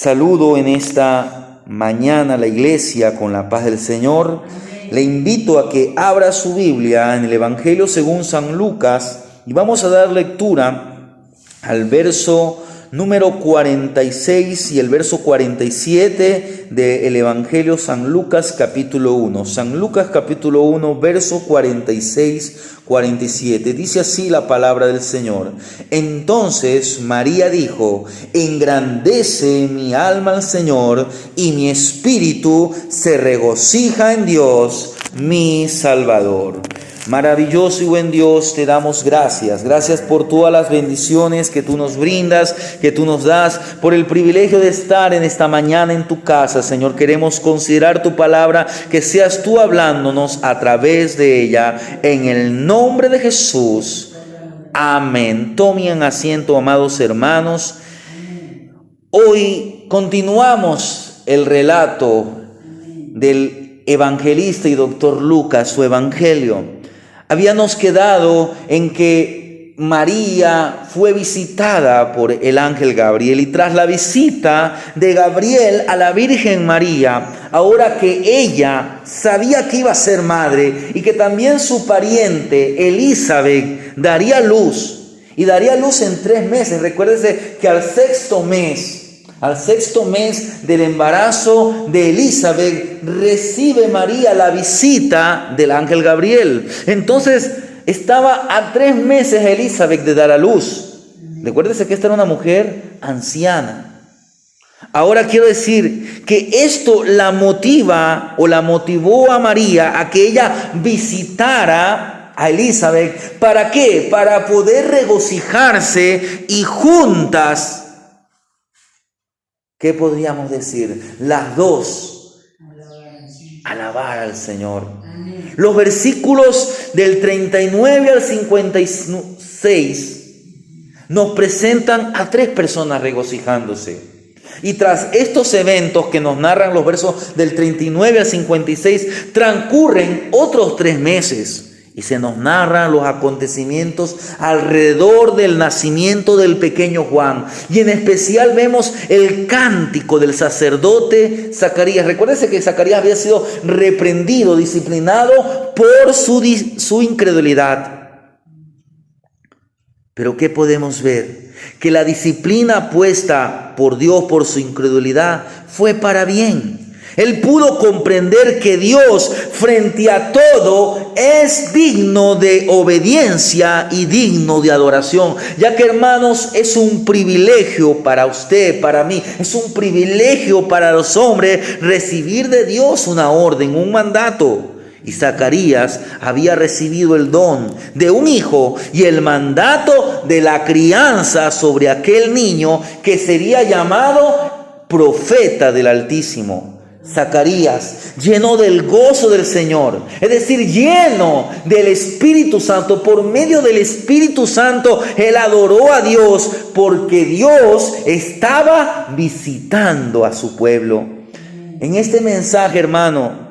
Saludo en esta mañana a la iglesia con la paz del Señor. Le invito a que abra su Biblia en el Evangelio según San Lucas y vamos a dar lectura al verso número 46 y el verso 47 del Evangelio San Lucas capítulo 1. San Lucas capítulo 1, verso 46-47. Dice así la palabra del Señor. Entonces María dijo: engrandece mi alma al Señor, y mi espíritu se regocija en Dios, mi Salvador. Maravilloso y buen Dios, te damos gracias. Gracias por todas las bendiciones que tú nos brindas, que tú nos das, por el privilegio de estar en esta mañana en tu casa, Señor. Queremos considerar tu palabra, que seas tú hablándonos a través de ella, en el nombre de Jesús. Amén. Tomen asiento, amados hermanos. Hoy continuamos el relato del evangelista y doctor Lucas, su evangelio. Habíamos quedado en que María fue visitada por el ángel Gabriel, y tras la visita de Gabriel a la Virgen María, ahora que ella sabía que iba a ser madre y que también su pariente Elizabeth daría luz, y daría luz en 3 meses. Recuérdese que al sexto mes del embarazo de Elizabeth, recibe María la visita del ángel Gabriel. Entonces estaba a 3 meses Elizabeth de dar a luz. Recuérdese que esta era una mujer anciana. Ahora quiero decir que esto la motivó a María a que ella visitara a Elizabeth. ¿Para qué? Para poder regocijarse y juntas, ¿qué podríamos decir? Las dos alabar al Señor. Los versículos del 39 al 56 nos presentan a 3 personas regocijándose. Y tras estos eventos que nos narran los versos del 39 al 56, transcurren otros 3 meses. Y se nos narran los acontecimientos alrededor del nacimiento del pequeño Juan. Y en especial vemos el cántico del sacerdote Zacarías. Recuérdense que Zacarías había sido reprendido, disciplinado por su incredulidad. Pero ¿qué podemos ver? Que la disciplina puesta por Dios por su incredulidad fue para bien. Él pudo comprender que Dios, frente a todo, es digno de obediencia y digno de adoración. Ya que, hermanos, es un privilegio para usted, para mí, es un privilegio para los hombres recibir de Dios una orden, un mandato. Y Zacarías había recibido el don de un hijo y el mandato de la crianza sobre aquel niño que sería llamado profeta del Altísimo. Zacarías, lleno del gozo del Señor, es decir, lleno del Espíritu Santo, por medio del Espíritu Santo, él adoró a Dios porque Dios estaba visitando a su pueblo. En este mensaje, hermano,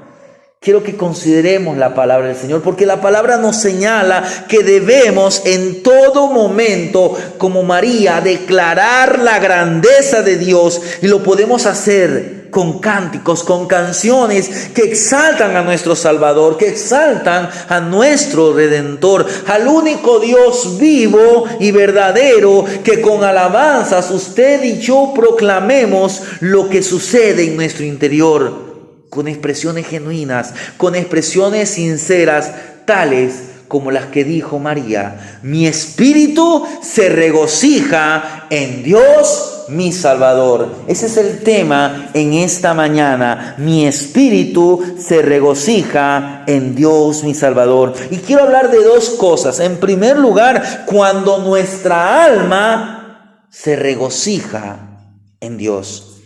quiero que consideremos la palabra del Señor, porque la palabra nos señala que debemos en todo momento, como María, declarar la grandeza de Dios, y lo podemos hacer con cánticos, con canciones que exaltan a nuestro Salvador, que exaltan a nuestro Redentor, al único Dios vivo y verdadero, que con alabanzas usted y yo proclamemos lo que sucede en nuestro interior, con expresiones genuinas, con expresiones sinceras, tales como las que dijo María: mi espíritu se regocija en Dios, mi Salvador. Ese es el tema en esta mañana. Mi espíritu se regocija en Dios, mi Salvador. Y quiero hablar de 2 cosas. En primer lugar, cuando nuestra alma se regocija en Dios.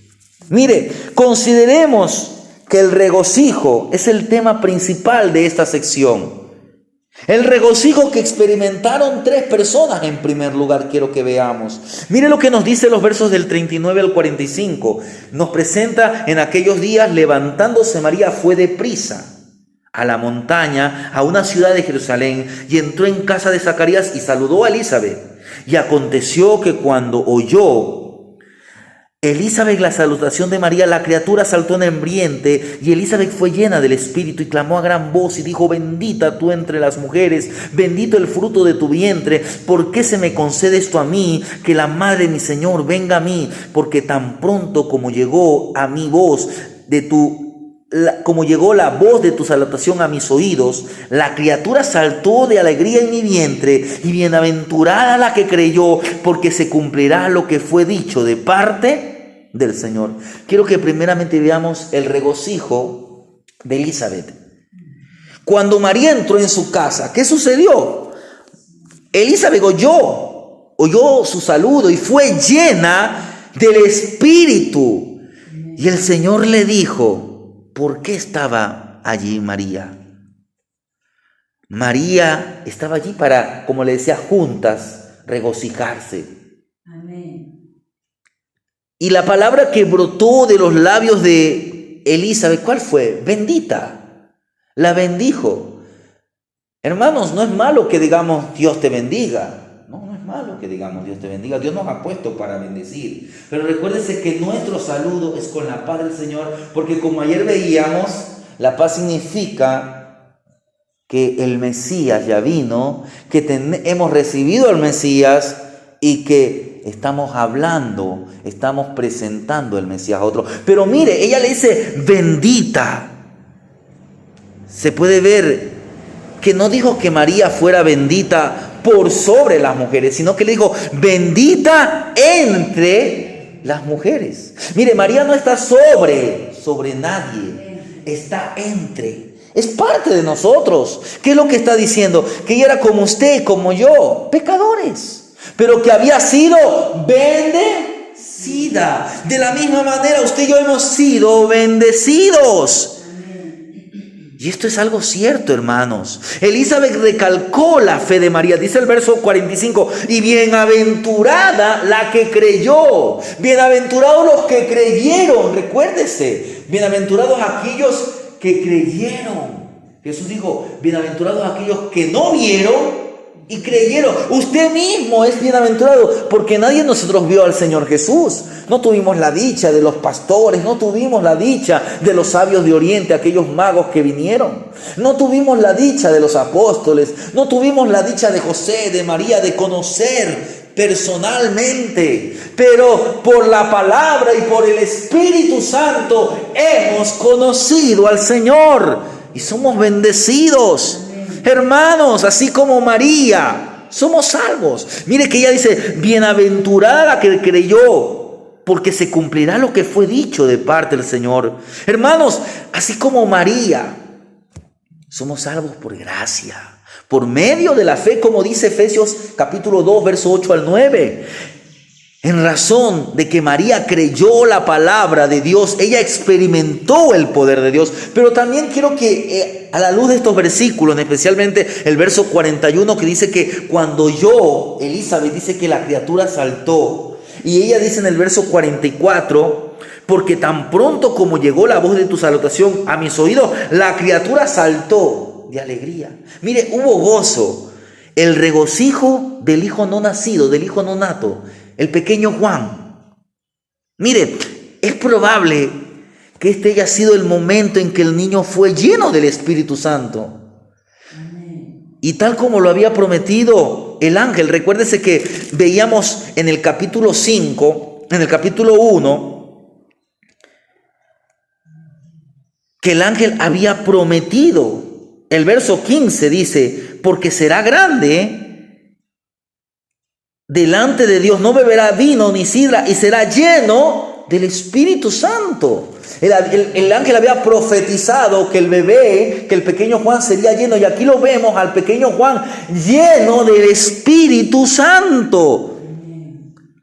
Mire, consideremos que el regocijo es el tema principal de esta sección. El regocijo que experimentaron 3 personas, en primer lugar, quiero que veamos. Mire lo que nos dice los versos del 39 al 45. Nos presenta: en aquellos días, levantándose María, fue deprisa a la montaña, a una ciudad de Jerusalén, y entró en casa de Zacarías y saludó a Elizabeth. Y aconteció que cuando oyó Elizabeth, la salutación de María, la criatura saltó en el vientre y Elizabeth fue llena del Espíritu y clamó a gran voz y dijo: bendita tú entre las mujeres, bendito el fruto de tu vientre. ¿Por qué se me concede esto a mí? Que la madre de mi Señor venga a mí, porque tan pronto como llegó a mi voz como llegó la voz de tu salutación a mis oídos, la criatura saltó de alegría en mi vientre, y bienaventurada la que creyó, porque se cumplirá lo que fue dicho de parte del Señor. Quiero que primeramente veamos el regocijo de Elizabeth. Cuando María entró en su casa, ¿qué sucedió? Elizabeth oyó su saludo y fue llena del Espíritu. Y el Señor le dijo: ¿por qué estaba allí María? María estaba allí para, como le decía, juntas regocijarse. Amén. Y la palabra que brotó de los labios de Elizabeth, ¿cuál fue? Bendita. La bendijo. Hermanos, no es malo que digamos Dios te bendiga. No es malo que digamos Dios te bendiga. Dios nos ha puesto para bendecir. Pero recuérdese que nuestro saludo es con la paz del Señor, porque como ayer veíamos, la paz significa que el Mesías ya vino, que hemos recibido al Mesías y que estamos hablando, estamos presentando el Mesías a otro. Pero mire, ella le dice bendita. Se puede ver que no dijo que María fuera bendita por sobre las mujeres, sino que le dijo bendita entre las mujeres. Mire, María no está sobre nadie, está entre. Es parte de nosotros. ¿Qué es lo que está diciendo? Que ella era como usted, como yo, pecadores, pero que había sido bendecida. De la misma manera, usted y yo hemos sido bendecidos. Y esto es algo cierto, hermanos. Elizabeth recalcó la fe de María. Dice el verso 45, y bienaventurada la que creyó. Bienaventurados los que creyeron. Recuérdese, bienaventurados aquellos que creyeron. Jesús dijo, bienaventurados aquellos que no vieron y creyeron. Usted mismo es bienaventurado, porque nadie de nosotros vio al Señor Jesús. No tuvimos la dicha de los pastores, no tuvimos la dicha de los sabios de Oriente, aquellos magos que vinieron. No tuvimos la dicha de los apóstoles, no tuvimos la dicha de José, de María, de conocer personalmente. Pero por la palabra y por el Espíritu Santo hemos conocido al Señor y somos bendecidos. Hermanos, así como María, somos salvos. Mire que ella dice, bienaventurada la que creyó, porque se cumplirá lo que fue dicho de parte del Señor. Hermanos, así como María, somos salvos por gracia, por medio de la fe, como dice Efesios capítulo 2, verso 8 al 9. En razón de que María creyó la palabra de Dios, ella experimentó el poder de Dios. Pero también quiero que a la luz de estos versículos, especialmente el verso 41, que dice que cuando Elizabeth dice que la criatura saltó. Y ella dice en el verso 44, porque tan pronto como llegó la voz de tu salutación a mis oídos, la criatura saltó de alegría. Mire, hubo gozo, el regocijo del hijo no nacido, del hijo no nato, el pequeño Juan. Mire, es probable que este haya sido el momento en que el niño fue lleno del Espíritu Santo. Y tal como lo había prometido el ángel, recuérdese que veíamos en el capítulo 5, en el capítulo 1, que el ángel había prometido. El verso 15 dice, porque será grande delante de Dios, no beberá vino ni sidra y será lleno del Espíritu Santo. El ángel había profetizado que el bebé, que el pequeño Juan sería lleno, y aquí lo vemos al pequeño Juan lleno del Espíritu Santo.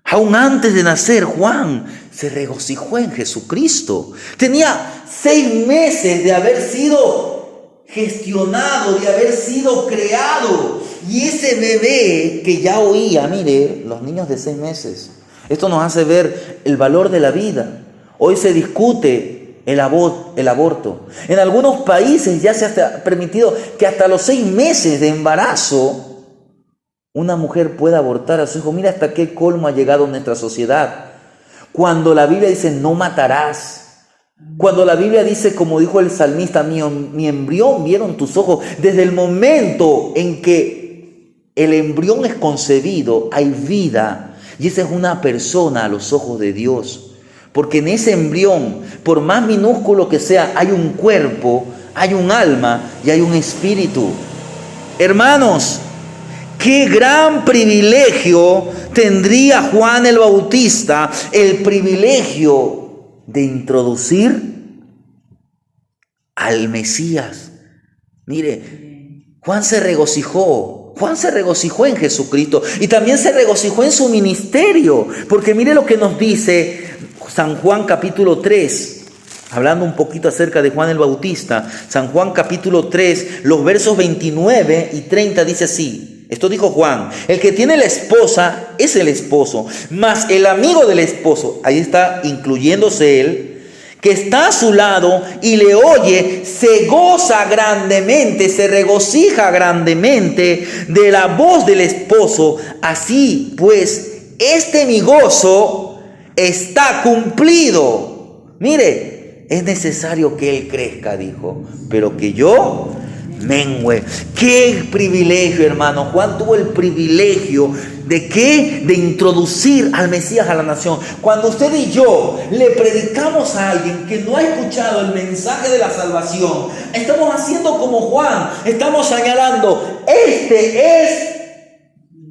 Aún antes de nacer, Juan se regocijó en Jesucristo. Tenía 6 meses de haber sido gestionado, de haber sido creado. Y ese bebé que ya oía, mire, los niños de 6 meses, esto nos hace ver el valor de la vida. Hoy se discute el aborto. En algunos países ya se ha permitido que hasta los 6 meses de embarazo una mujer pueda abortar a su hijo. Mira hasta qué colmo ha llegado nuestra sociedad. Cuando la Biblia dice no matarás. Cuando la Biblia dice, como dijo el salmista, mi embrión vieron tus ojos. Desde el momento en que el embrión es concebido, hay vida. Y esa es una persona a los ojos de Dios. Porque en ese embrión, por más minúsculo que sea, hay un cuerpo, hay un alma y hay un espíritu. Hermanos, qué gran privilegio tendría Juan el Bautista, el privilegio de introducir al Mesías. Mire, Juan se regocijó en Jesucristo y también se regocijó en su ministerio, porque mire lo que nos dice San Juan capítulo 3, hablando un poquito acerca de Juan el Bautista. San Juan capítulo 3, los versos 29 y 30 dice así. Esto dijo Juan: el que tiene la esposa es el esposo, mas el amigo del esposo, ahí está incluyéndose él, que está a su lado y le oye, se goza grandemente, se regocija grandemente de la voz del esposo. Así pues, mi gozo está cumplido. Mire, es necesario que él crezca, dijo, pero que yo mengüe. Qué privilegio, hermano. Juan tuvo el privilegio de ¿qué? De introducir al Mesías a la nación. Cuando usted y yo le predicamos a alguien que no ha escuchado el mensaje de la salvación, estamos haciendo como Juan, estamos señalando, este es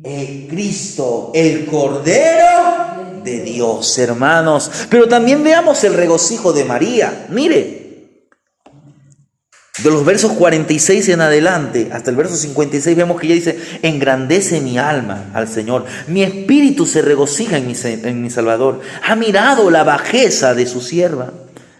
el Cristo, el Cordero de Dios, hermanos. Pero también veamos el regocijo de María. Mire, de los versos 46 en adelante hasta el verso 56 vemos que ella dice: engrandece mi alma al Señor, mi espíritu se regocija en mi Salvador, ha mirado la bajeza de su sierva.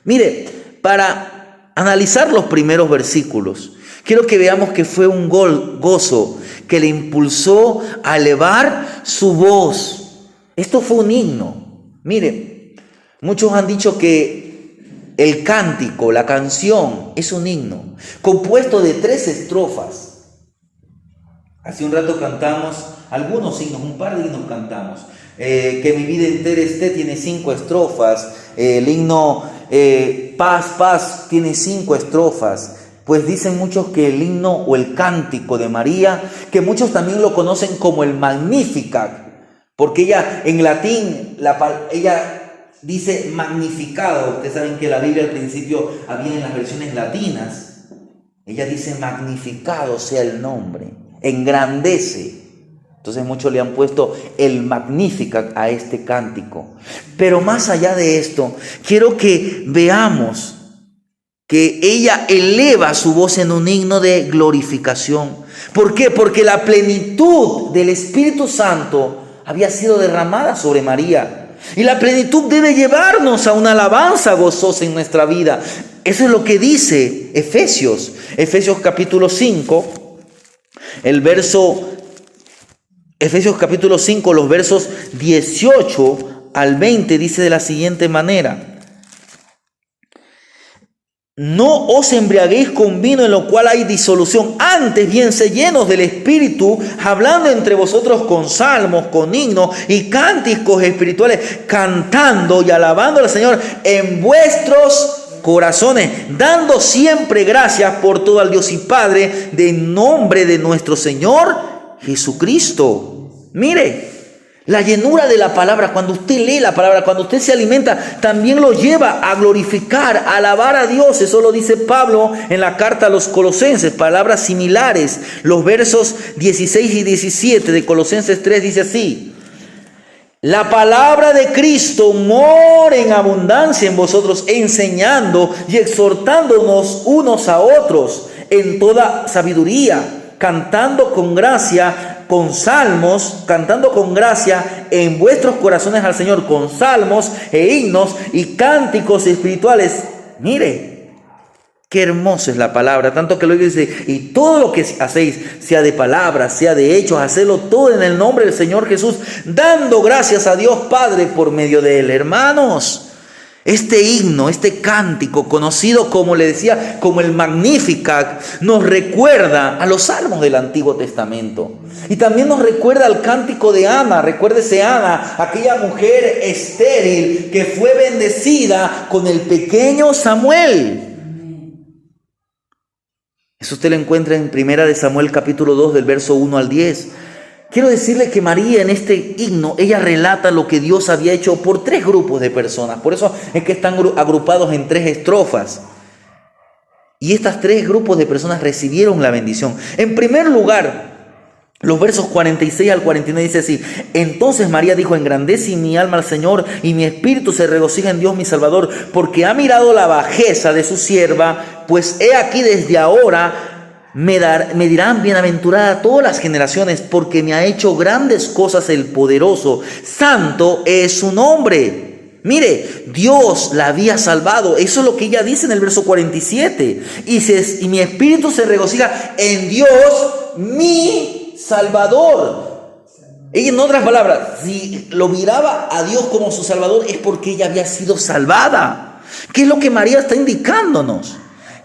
Mire, para analizar los primeros versículos, quiero que veamos que fue un gozo que le impulsó a elevar su voz. Esto fue un himno. Mire, muchos han dicho que el cántico, la canción, es un himno compuesto de 3 estrofas. Hace un rato cantamos algunos himnos, un par de himnos cantamos. Que mi vida entera esté tiene 5 estrofas. El himno Paz, Paz tiene 5 estrofas. Pues dicen muchos que el himno o el cántico de María, que muchos también lo conocen como el Magnificat, porque ella en latín, ella dice magnificado. Ustedes saben que la Biblia al principio había en las versiones latinas. Ella dice magnificado sea el nombre, engrandece. Entonces muchos le han puesto el Magnificat a este cántico. Pero más allá de esto, quiero que veamos que ella eleva su voz en un himno de glorificación. ¿Por qué? Porque la plenitud del Espíritu Santo había sido derramada sobre María. Y la plenitud debe llevarnos a una alabanza gozosa en nuestra vida. Eso es lo que dice Efesios. Efesios capítulo 5, Efesios capítulo 5, los versos 18 al 20 dice de la siguiente manera: no os embriaguéis con vino en lo cual hay disolución, antes bien sed llenos del Espíritu, hablando entre vosotros con salmos, con himnos y cánticos espirituales, cantando y alabando al Señor en vuestros corazones, dando siempre gracias por todo al Dios y Padre, en nombre de nuestro Señor Jesucristo. Mire, la llenura de la palabra, cuando usted lee la palabra, cuando usted se alimenta, también lo lleva a glorificar, a alabar a Dios. Eso lo dice Pablo en la carta a los Colosenses, palabras similares. Los versos 16 y 17 de Colosenses 3 dice así: la palabra de Cristo mora en abundancia en vosotros, enseñando y exhortándonos unos a otros en toda sabiduría, cantando con gracia en vuestros corazones al Señor, con salmos e himnos y cánticos espirituales. Mire, qué hermosa es la palabra, tanto que lo dice: y todo lo que hacéis, sea de palabras, sea de hechos, hacedlo todo en el nombre del Señor Jesús, dando gracias a Dios Padre por medio de él. Hermanos, Este himno, este cántico, conocido como le decía, como el Magnificat, nos recuerda a los salmos del Antiguo Testamento. Y también nos recuerda al cántico de Ana. Recuérdese Ana, aquella mujer estéril que fue bendecida con el pequeño Samuel. Eso usted lo encuentra en 1 Samuel capítulo 2 del verso 1 al 10. Quiero decirle que María en este himno, ella relata lo que Dios había hecho por 3 grupos de personas. Por eso es que están agrupados en 3 estrofas. Y estos 3 grupos de personas recibieron la bendición. En primer lugar, los versos 46 al 49 dice así: entonces María dijo, engrandece mi alma al Señor y mi espíritu se regocija en Dios mi Salvador, porque ha mirado la bajeza de su sierva, pues he aquí desde ahora me dirán bienaventurada todas las generaciones, porque me ha hecho grandes cosas el poderoso. Santo es su nombre. Mire, Dios la había salvado. Eso es lo que ella dice en el verso 47. Y mi espíritu se regocija en Dios, mi Salvador. Ella, en otras palabras, si lo miraba a Dios como su Salvador, es porque ella había sido salvada. ¿Qué es lo que María está indicándonos?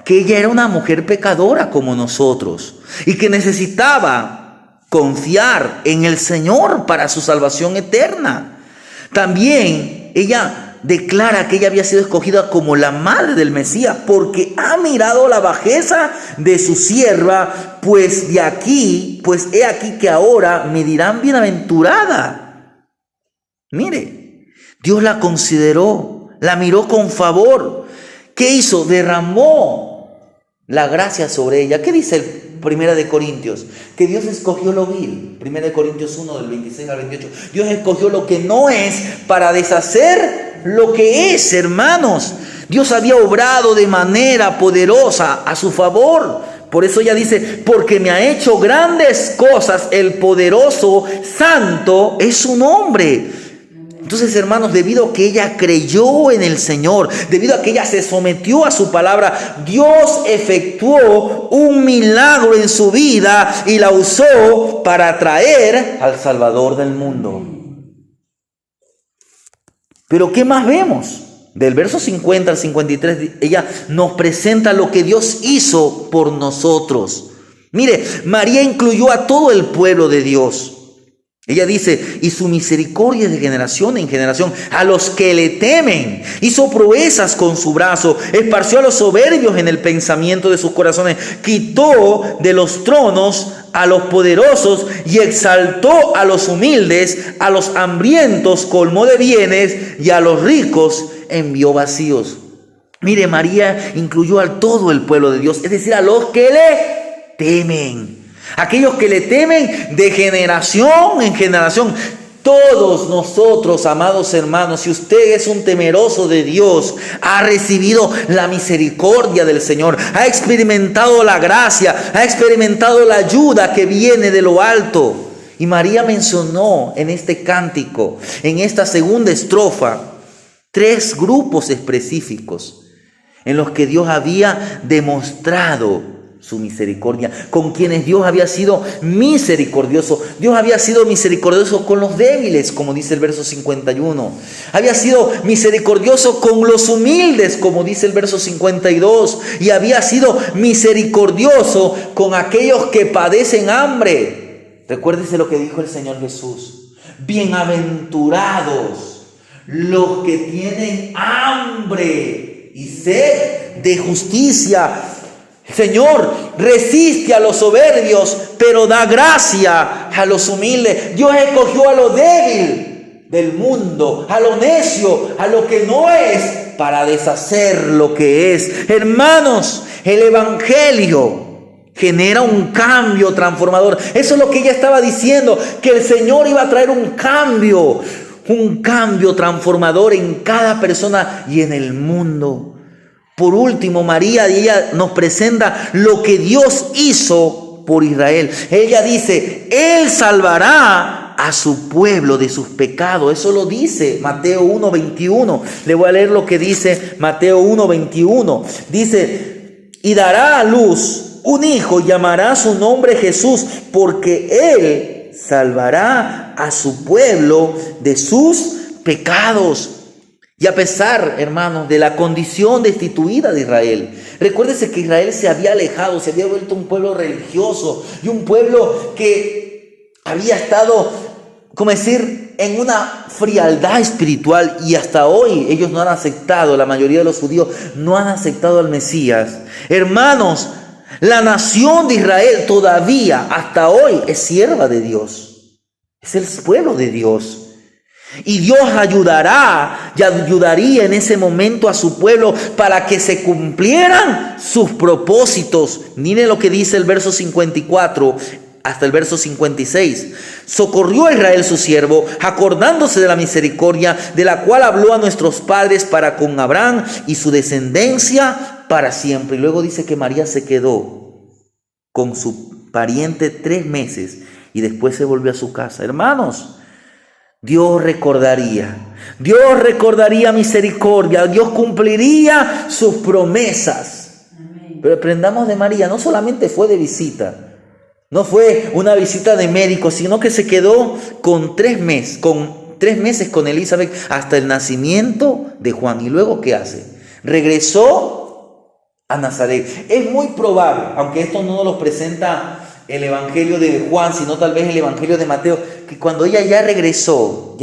Que ella era una mujer pecadora como nosotros y que necesitaba confiar en el Señor para su salvación eterna. También ella declara que ella había sido escogida como la madre del Mesías porque ha mirado la bajeza de su sierva, pues he aquí que ahora me dirán bienaventurada. Mire, Dios la consideró, la miró con favor. ¿Qué hizo? Derramó la gracia sobre ella. ¿Qué dice el 1 de Corintios? Que Dios escogió lo vil. 1 de Corintios 1 del 26 al 28. Dios escogió lo que no es para deshacer lo que es, hermanos. Dios había obrado de manera poderosa a su favor. Por eso ella dice, porque me ha hecho grandes cosas el poderoso, santo es su nombre. Entonces, hermanos, debido a que ella creyó en el Señor, debido a que ella se sometió a su palabra, Dios efectuó un milagro en su vida y la usó para traer al Salvador del mundo. Pero ¿qué más vemos? Del verso 50 al 53, ella nos presenta lo que Dios hizo por nosotros. Mire, María incluyó a todo el pueblo de Dios. Ella dice, y su misericordia es de generación en generación a los que le temen. Hizo proezas con su brazo, esparció a los soberbios en el pensamiento de sus corazones, quitó de los tronos a los poderosos y exaltó a los humildes, a los hambrientos colmó de bienes y a los ricos envió vacíos. Mire, María incluyó a todo el pueblo de Dios, es decir, a los que le temen. Aquellos que le temen de generación en generación. Todos nosotros, amados hermanos, si usted es un temeroso de Dios, ha recibido la misericordia del Señor, ha experimentado la gracia, ha experimentado la ayuda que viene de lo alto. Y María mencionó en este cántico, en esta segunda estrofa, 3 grupos específicos en los que Dios había demostrado su misericordia, con quienes Dios había sido misericordioso. Dios había sido misericordioso con los débiles, como dice el verso 51. Había sido misericordioso con los humildes, como dice el verso 52. Y había sido misericordioso con aquellos que padecen hambre. Recuérdese lo que dijo el Señor Jesús. Bienaventurados los que tienen hambre y sed de justicia. Señor, resiste a los soberbios, pero da gracia a los humildes. Dios escogió a lo débil del mundo, a lo necio, a lo que no es, para deshacer lo que es. Hermanos, el Evangelio genera un cambio transformador. Eso es lo que ella estaba diciendo, que el Señor iba a traer un cambio transformador en cada persona y en el mundo. Por último, María, ella nos presenta lo que Dios hizo por Israel. Ella dice, Él salvará a su pueblo de sus pecados. Eso lo dice Mateo 1:21. Le voy a leer lo que dice Mateo 1:21. Dice, y dará a luz un hijo, llamará su nombre Jesús, porque Él salvará a su pueblo de sus pecados. Y a pesar, hermanos, de la condición destituida de Israel, recuérdese que Israel se había alejado, se había vuelto un pueblo religioso y un pueblo que había estado, como decir, en una frialdad espiritual, y hasta hoy ellos no han aceptado, la mayoría de los judíos no han aceptado al Mesías. Hermanos, la nación de Israel todavía hasta hoy es sierva de Dios, es el pueblo de Dios. Y Dios ayudará y ayudaría en ese momento a su pueblo para que se cumplieran sus propósitos. Miren lo que dice el verso 54 hasta el verso 56. Socorrió a Israel su siervo, acordándose de la misericordia de la cual habló a nuestros padres para con Abraham y su descendencia para siempre. Y luego dice que María se quedó con su pariente 3 meses y después se volvió a su casa. Hermanos, Dios recordaría misericordia, Dios cumpliría sus promesas. Amén. Pero aprendamos de María, no solamente fue de visita, no fue una visita de médico, sino que se quedó con 3 meses con Elizabeth hasta el nacimiento de Juan. ¿Y luego qué hace? Regresó a Nazaret. Es muy probable, aunque esto no nos lo presenta el Evangelio de Juan, sino tal vez el Evangelio de Mateo, que cuando ella ya regresó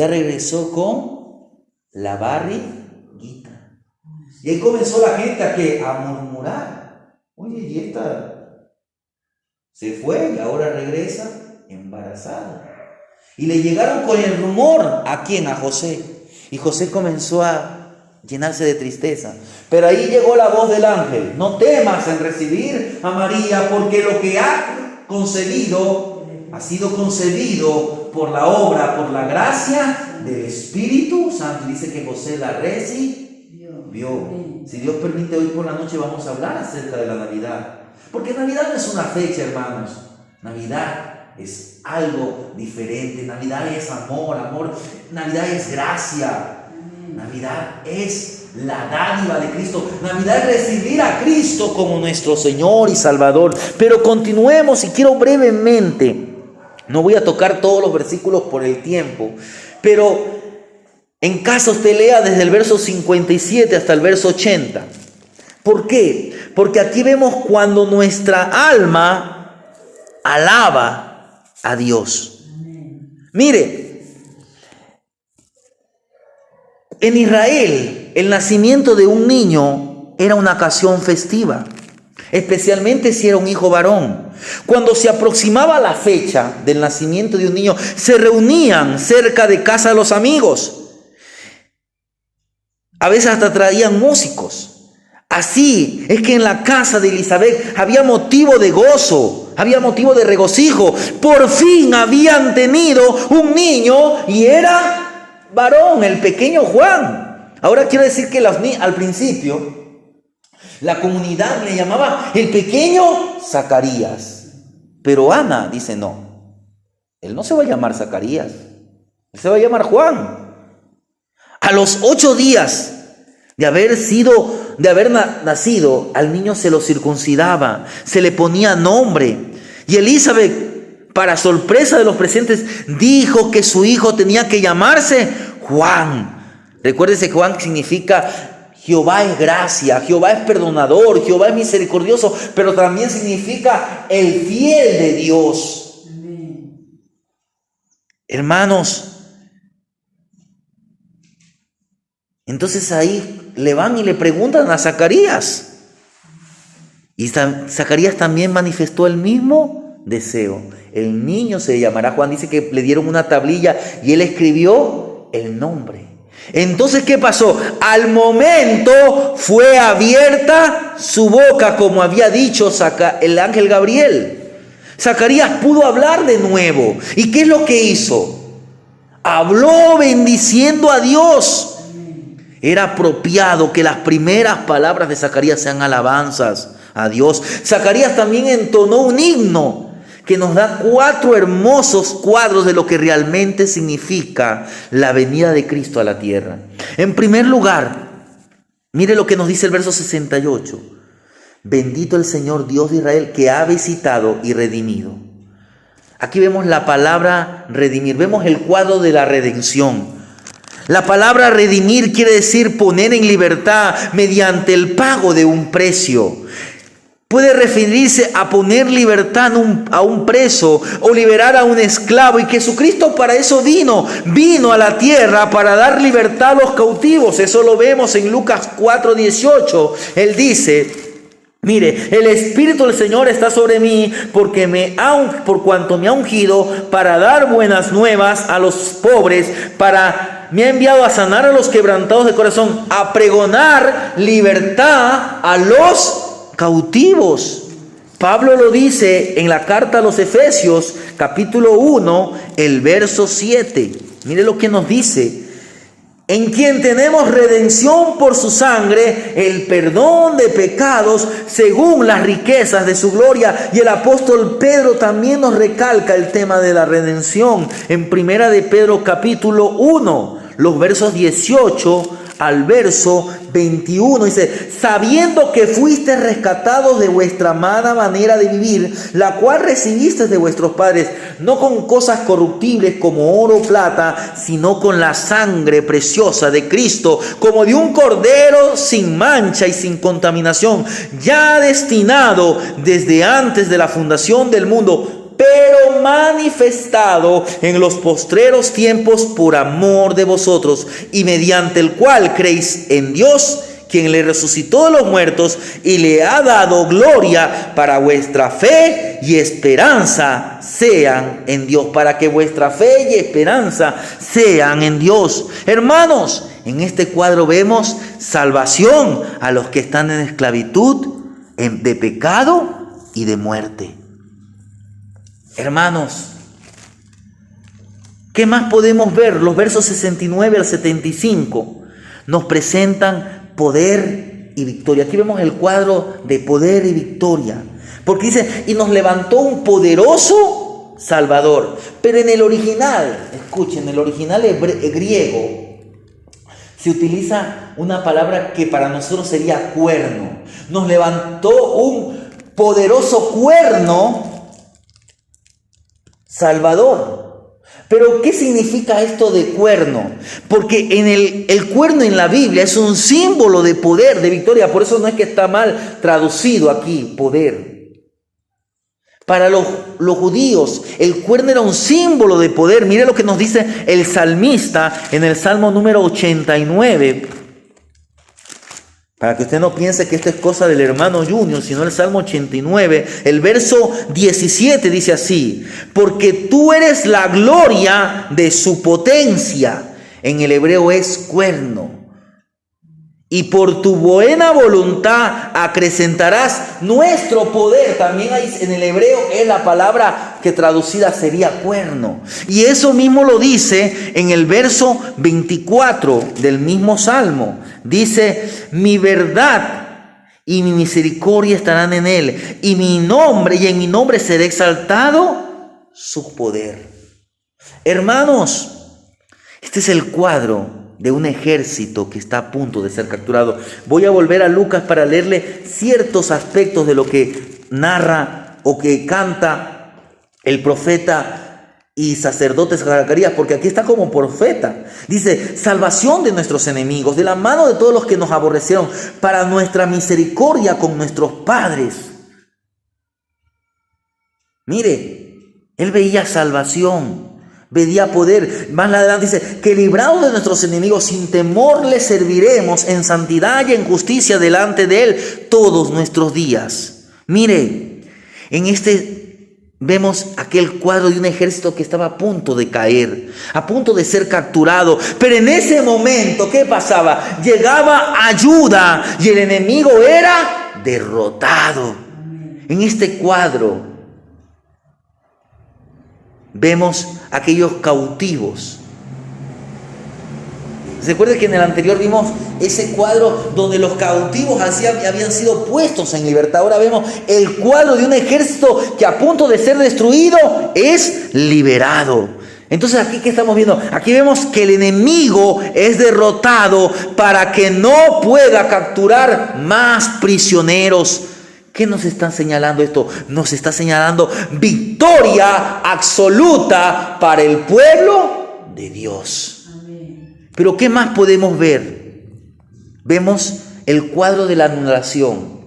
con la barriguita. Y ahí comenzó la gente a murmurar. Oye, y esta se fue y ahora regresa embarazada. Y le llegaron con el rumor, ¿a quién? A José. Y José comenzó a llenarse de tristeza. Pero ahí llegó la voz del ángel: no temas en recibir a María, porque lo que ha sido concebido por la obra, por la gracia del Espíritu Santo. Dice que José la recibió. Si Dios permite, hoy por la noche vamos a hablar acerca de la Navidad. Porque Navidad no es una fecha, hermanos. Navidad es algo diferente. Navidad es amor. Navidad es gracia. Navidad es la dádiva de Cristo. Navidad es recibir a Cristo como nuestro Señor y Salvador. Pero continuemos, y quiero brevemente, no voy a tocar todos los versículos por el tiempo, pero en casa usted lea desde el verso 57 hasta el verso 80. ¿Por qué? Porque aquí vemos cuando nuestra alma alaba a Dios. Mire, en Israel, el nacimiento de un niño era una ocasión festiva, especialmente si era un hijo varón. Cuando se aproximaba la fecha del nacimiento de un niño, se reunían cerca de casa de los amigos. A veces hasta traían músicos. Así es que en la casa de Elizabeth había motivo de gozo, había motivo de regocijo. Por fin habían tenido un niño y era varón, el pequeño Juan. Ahora quiero decir que al principio la comunidad le llamaba el pequeño Zacarías. Pero Ana dice no, él no se va a llamar Zacarías, él se va a llamar Juan. A los 8 días de haber nacido, al niño se lo circuncidaba, se le ponía nombre. Y Elizabeth, para sorpresa de los presentes, dijo que su hijo tenía que llamarse Juan. Recuérdese, Juan significa Jehová es gracia, Jehová es perdonador, Jehová es misericordioso, pero también significa el fiel de Dios. Amén. Hermanos, entonces ahí le van y le preguntan a Zacarías. Y Zacarías también manifestó el mismo deseo. El niño se llamará Juan. Dice que le dieron una tablilla y él escribió el nombre. Entonces, ¿qué pasó? Al momento fue abierta su boca, como había dicho el ángel Gabriel. Zacarías pudo hablar de nuevo. ¿Y qué es lo que hizo? Habló bendiciendo a Dios. Era apropiado que las primeras palabras de Zacarías sean alabanzas a Dios. Zacarías también entonó un himno que nos da 4 hermosos cuadros de lo que realmente significa la venida de Cristo a la tierra. En primer lugar, mire lo que nos dice el verso 68. Bendito el Señor Dios de Israel, que ha visitado y redimido. Aquí vemos la palabra redimir, vemos el cuadro de la redención. La palabra redimir quiere decir poner en libertad mediante el pago de un precio. Puede referirse a poner libertad a un preso o liberar a un esclavo. Y Jesucristo para eso vino a la tierra para dar libertad a los cautivos. Eso lo vemos en Lucas 4:18. Él dice: mire, el Espíritu del Señor está sobre mí por cuanto me ha ungido para dar buenas nuevas a los pobres, me ha enviado a sanar a los quebrantados de corazón, a pregonar libertad a los cautivos. Pablo lo dice en la carta a los Efesios, capítulo 1, el verso 7. Mire lo que nos dice: en quien tenemos redención por su sangre, el perdón de pecados según las riquezas de su gloria. Y el apóstol Pedro también nos recalca el tema de la redención en Primera de Pedro capítulo 1, los versos 18 al verso 21. Dice: sabiendo que fuiste rescatados de vuestra mala manera de vivir, la cual recibiste de vuestros padres, no con cosas corruptibles como oro o plata, sino con la sangre preciosa de Cristo, como de un cordero sin mancha y sin contaminación, ya destinado desde antes de la fundación del mundo, pero manifestado en los postreros tiempos por amor de vosotros, y mediante el cual creéis en Dios, quien le resucitó de los muertos y le ha dado gloria, para vuestra fe y esperanza sean en Dios. Para que vuestra fe y esperanza sean en Dios. Hermanos, en este cuadro vemos salvación a los que están en esclavitud de pecado y de muerte. Hermanos, ¿qué más podemos ver? Los versos 69 al 75 nos presentan poder y victoria. Aquí vemos el cuadro de poder y victoria, porque dice: y nos levantó un poderoso Salvador. Pero en el original, escuchen, en el original griego se utiliza una palabra que para nosotros sería cuerno. Nos levantó un poderoso cuerno Salvador. Pero ¿qué significa esto de cuerno? Porque el cuerno en la Biblia es un símbolo de poder, de victoria. Por eso no es que está mal traducido aquí, poder. Para los judíos, el cuerno era un símbolo de poder. Mire lo que nos dice el salmista en el Salmo número 89. Para que usted no piense que esto es cosa del hermano Junior, sino el Salmo 89, el verso 17 dice así: porque tú eres la gloria de su potencia. En el hebreo es cuerno. Y por tu buena voluntad acrecentarás nuestro poder. También ahí en el hebreo es la palabra que traducida sería cuerno. Y eso mismo lo dice en el verso 24 del mismo Salmo. Dice: mi verdad y mi misericordia estarán en él, y en mi nombre será exaltado su poder. Hermanos, este es el cuadro de un ejército que está a punto de ser capturado. Voy a volver a Lucas para leerle ciertos aspectos de lo que narra o que canta el profeta y sacerdote Zacarías, porque aquí está como profeta. Dice: salvación de nuestros enemigos, de la mano de todos los que nos aborrecieron, para nuestra misericordia con nuestros padres. Mire, él veía salvación, veía poder. Más adelante dice: que librados de nuestros enemigos, sin temor le serviremos en santidad y en justicia delante de él todos nuestros días. Mire, en este vemos aquel cuadro de un ejército que estaba a punto de caer, a punto de ser capturado. Pero en ese momento, ¿qué pasaba? Llegaba ayuda y el enemigo era derrotado. En este cuadro vemos aquellos cautivos. ¿Se acuerdan que en el anterior vimos ese cuadro donde los cautivos habían sido puestos en libertad? Ahora vemos el cuadro de un ejército que a punto de ser destruido es liberado. Entonces aquí, ¿qué estamos viendo? Aquí vemos que el enemigo es derrotado para que no pueda capturar más prisioneros. ¿Qué nos está señalando esto? Nos está señalando victoria absoluta para el pueblo de Dios. Pero ¿qué más podemos ver? Vemos el cuadro de la anulación.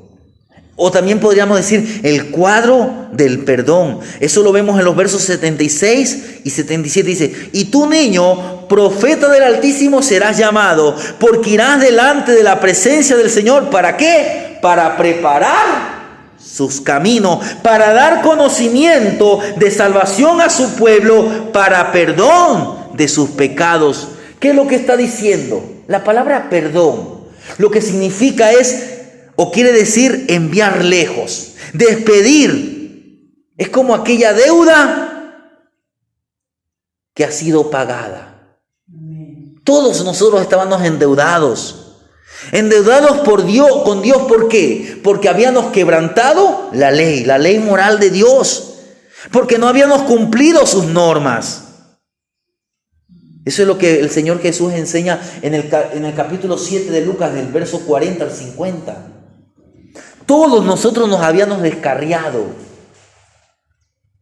O también podríamos decir el cuadro del perdón. Eso lo vemos en los versos 76 y 77. Dice: y tú, niño, profeta del Altísimo serás llamado, porque irás delante de la presencia del Señor. ¿Para qué? Para preparar sus caminos, para dar conocimiento de salvación a su pueblo, para perdón de sus pecados. ¿Qué es lo que está diciendo? La palabra perdón, lo que significa es, o quiere decir, enviar lejos, despedir. Es como aquella deuda que ha sido pagada. Todos nosotros estábamos endeudados por Dios, con Dios. ¿Por qué? Porque habíamos quebrantado la ley moral de Dios, porque no habíamos cumplido sus normas. Eso es lo que el Señor Jesús enseña en el capítulo 7 de Lucas, del verso 40 al 50. Todos nosotros nos habíamos descarriado.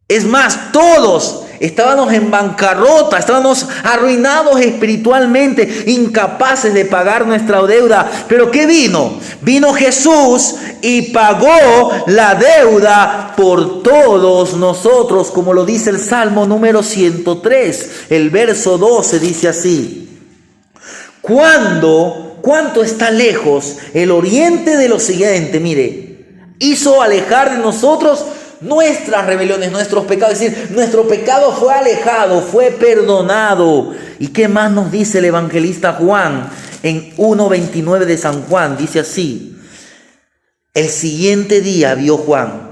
Es más, todos estábamos en bancarrota, estábamos arruinados espiritualmente, incapaces de pagar nuestra deuda. ¿Pero qué vino? Vino Jesús y pagó la deuda por todos nosotros, como lo dice el Salmo número 103, el verso 12, dice así: ¿Cuánto está lejos el oriente del occidente? Mire, hizo alejar de nosotros nuestras rebeliones, nuestros pecados. Es decir, nuestro pecado fue alejado, fue perdonado. ¿Y qué más nos dice el evangelista Juan en 1:29 de San Juan? Dice así: el siguiente día vio Juan.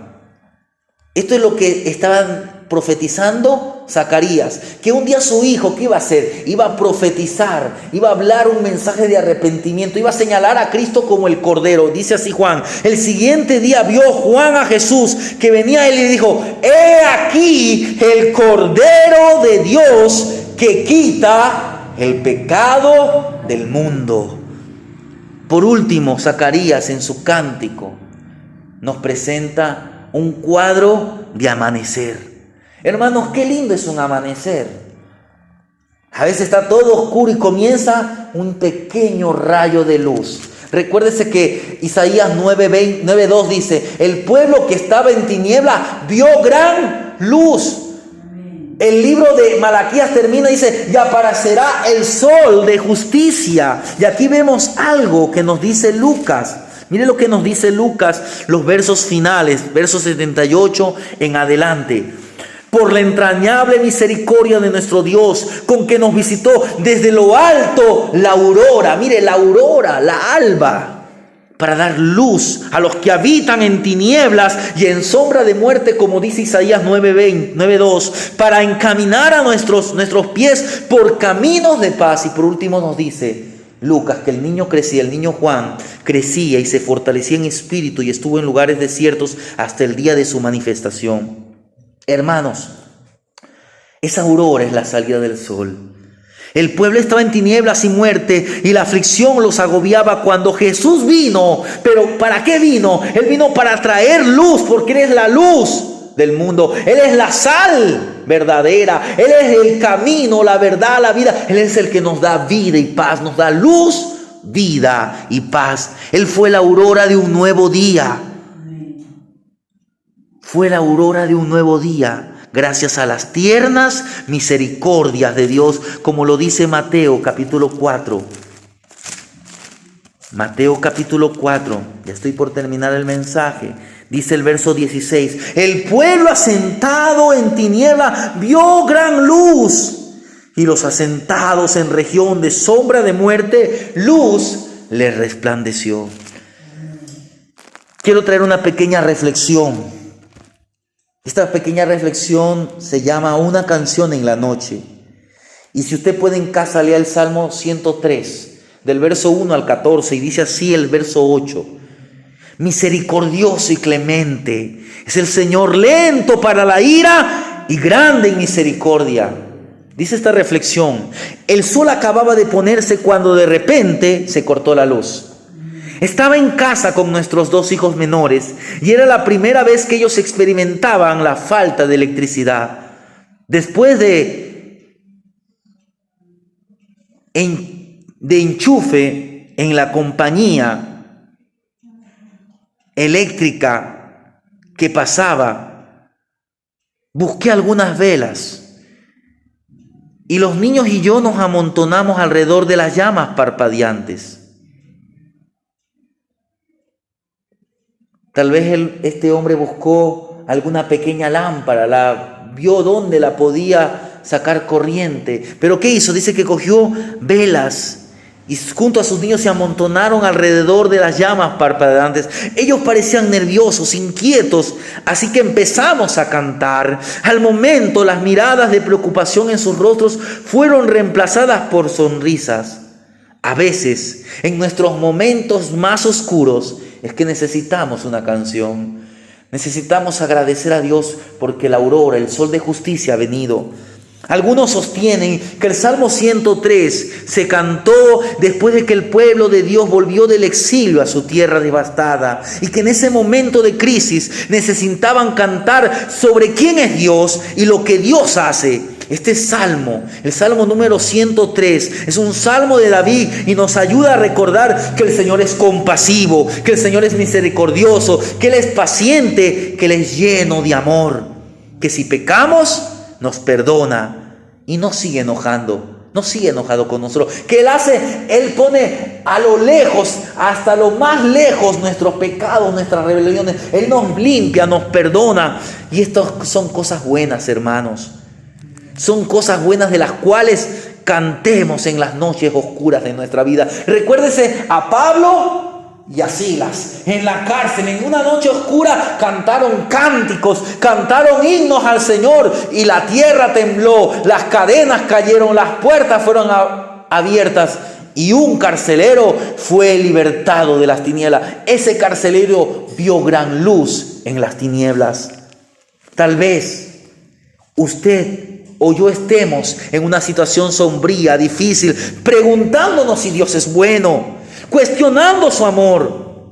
Esto es lo que estaban profetizando Zacarías, que un día su hijo, ¿qué iba a hacer? Iba a profetizar, iba a hablar un mensaje de arrepentimiento, iba a señalar a Cristo como el Cordero. Dice así Juan: el siguiente día vio Juan a Jesús que venía a él y dijo: he aquí el Cordero de Dios que quita el pecado del mundo. Por último, Zacarías en su cántico nos presenta un cuadro de amanecer. Hermanos, qué lindo es un amanecer. A veces está todo oscuro y comienza un pequeño rayo de luz. Recuérdese que Isaías 9:2 dice: el pueblo que estaba en tiniebla vio gran luz. El libro de Malaquías termina y dice: y aparecerá el sol de justicia. Y aquí vemos algo que nos dice Lucas. Mire lo que nos dice Lucas, los versos finales, versos 78 en adelante. Por la entrañable misericordia de nuestro Dios, con que nos visitó desde lo alto la aurora. Mire, la aurora, la alba, para dar luz a los que habitan en tinieblas y en sombra de muerte, como dice Isaías 9:2, para encaminar a nuestros pies por caminos de paz. Y por último nos dice Lucas que el niño crecía, el niño Juan crecía y se fortalecía en espíritu y estuvo en lugares desiertos hasta el día de su manifestación. Hermanos, esa aurora es la salida del sol. El pueblo estaba en tinieblas y muerte, y la aflicción los agobiaba cuando Jesús vino. ¿Pero para qué vino? Él vino para traer luz, porque Él es la luz del mundo. Él es la sal verdadera. Él es el camino, la verdad, la vida. Él es el que nos da vida y paz, nos da luz, vida y paz. Él fue la aurora de un nuevo día. Fue la aurora de un nuevo día, gracias a las tiernas misericordias de Dios, como lo dice Mateo capítulo 4. Mateo capítulo 4, ya estoy por terminar el mensaje. Dice el verso 16: el pueblo asentado en tiniebla vio gran luz, y los asentados en región de sombra de muerte, luz les resplandeció. Quiero traer una pequeña reflexión. Esta pequeña reflexión se llama Una canción en la noche. Y si usted puede en casa, lea el Salmo 103, del verso 1 al 14, y dice así el verso 8: misericordioso y clemente es el Señor, lento para la ira y grande en misericordia. Dice esta reflexión: el sol acababa de ponerse cuando de repente se cortó la luz. Estaba en casa con nuestros 2 hijos menores y era la primera vez que ellos experimentaban la falta de electricidad. Después de de enchufe en la compañía eléctrica que pasaba, busqué algunas velas y los niños y yo nos amontonamos alrededor de las llamas parpadeantes. Tal vez este hombre buscó alguna pequeña lámpara, vio dónde la podía sacar corriente. ¿Pero qué hizo? Dice que cogió velas y junto a sus niños se amontonaron alrededor de las llamas parpadeantes. Ellos parecían nerviosos, inquietos, así que empezamos a cantar. Al momento, las miradas de preocupación en sus rostros fueron reemplazadas por sonrisas. A veces, en nuestros momentos más oscuros, es que necesitamos una canción. Necesitamos agradecer a Dios porque la aurora, el sol de justicia ha venido. Algunos sostienen que el Salmo 103 se cantó después de que el pueblo de Dios volvió del exilio a su tierra devastada y que en ese momento de crisis necesitaban cantar sobre quién es Dios y lo que Dios hace. Este salmo, el Salmo número 103, es un salmo de David y nos ayuda a recordar que el Señor es compasivo, que el Señor es misericordioso, que Él es paciente, que Él es lleno de amor, que si pecamos, nos perdona y no sigue enojado con nosotros. Que Él pone a lo lejos, hasta lo más lejos, nuestros pecados, nuestras rebeliones. Él nos limpia, nos perdona. Y estas son cosas buenas, hermanos. Son cosas buenas de las cuales cantemos en las noches oscuras de nuestra vida. Recuérdese a Pablo y a Silas en la cárcel, en una noche oscura cantaron cánticos, cantaron himnos al Señor y la tierra tembló, las cadenas cayeron, las puertas fueron abiertas y un carcelero fue libertado de las tinieblas. Ese carcelero vio gran luz en las tinieblas. Tal vez usted o yo estemos en una situación sombría, difícil, preguntándonos si Dios es bueno, cuestionando su amor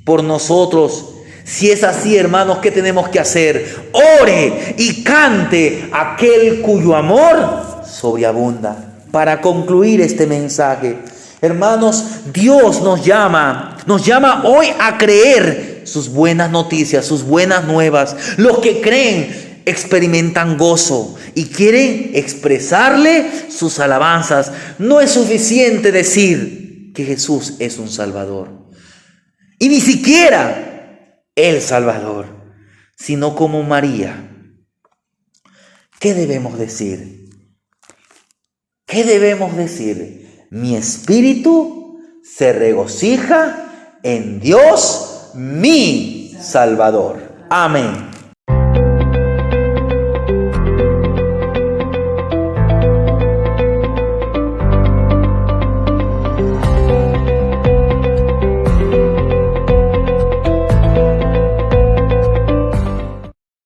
por nosotros. Si es así, hermanos, ¿qué tenemos que hacer? Ore y cante aquel cuyo amor sobreabunda. Para concluir este mensaje, hermanos, Dios nos llama hoy a creer sus buenas noticias, sus buenas nuevas. Los que creen experimentan gozo y quieren expresarle sus alabanzas. No es suficiente decir que Jesús es un Salvador, y ni siquiera el Salvador, sino como María. ¿Qué debemos decir? ¿Qué debemos decir? Mi espíritu se regocija en Dios, mi Salvador. Amén.